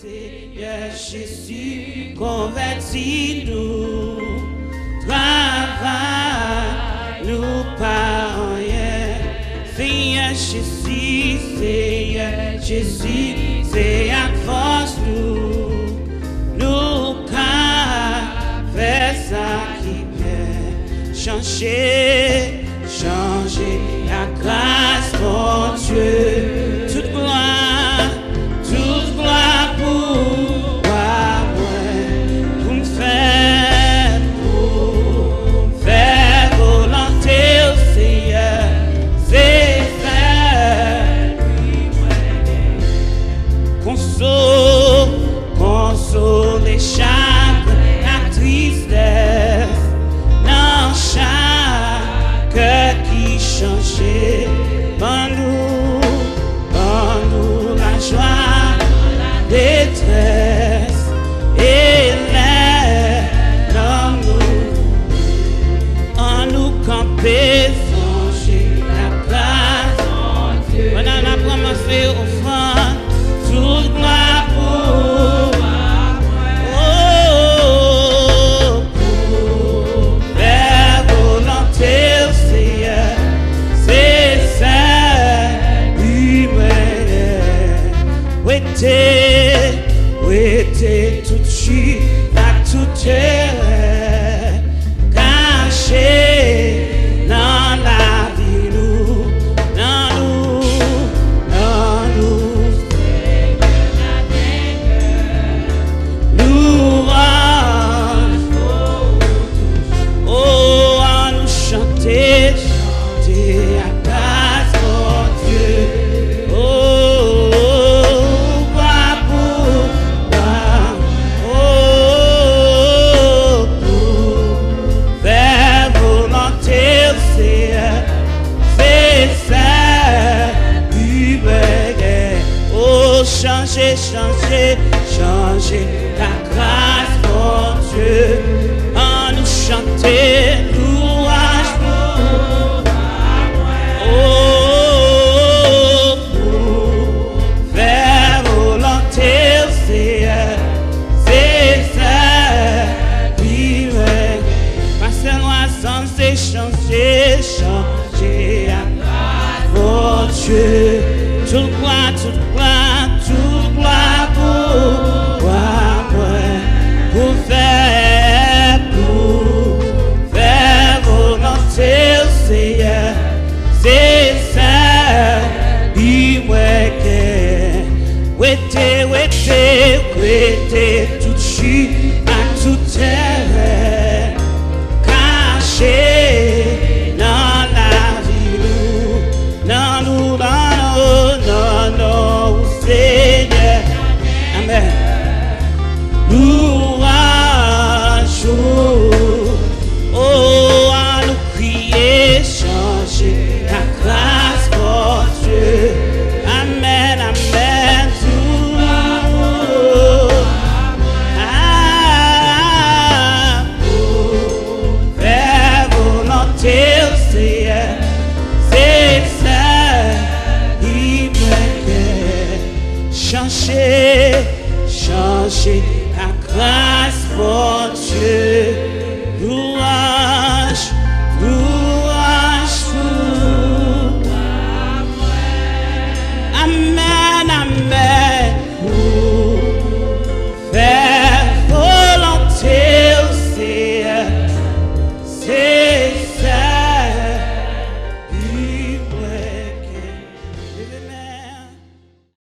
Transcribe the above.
Seigneur Jésus, convertis-nous, travaille-nous par rien. Seigneur Jésus, c'est à force nous faire ça qui peut changer la grâce, mon Dieu. Toute gloire pour me faire volonté au Seigneur, c'est faire console les chagrins, la tristesse dans chaque cœur qui changeait. Donne-nous la joie, la détresse et l'air. Donne-nous camper, changer la place. On a commencé au fond, toute gloire pour faire volonté au Seigneur, c'est ça. Ouété tout de suite, à tout terre, caché dans la vie, louange, oh, à nous chanter à grâce, mon Dieu. Changer ta grâce, mon Dieu, en nous chanter louange pour faire volonté au Seigneur, c'est ça, vivre, passer loin sans changer ta grâce, mon Dieu, tout gloire pour faire volonté au Seigneur, c'est ça, ouété tout de suite à tout terre, caché dans la vie, non, Seigneur, amen. Louange, oh, à nous crier, changer la grâce, mon Dieu, amen, amen, tout, faire volonté au Seigneur, c'est ça, changer la grâce, mon Dieu.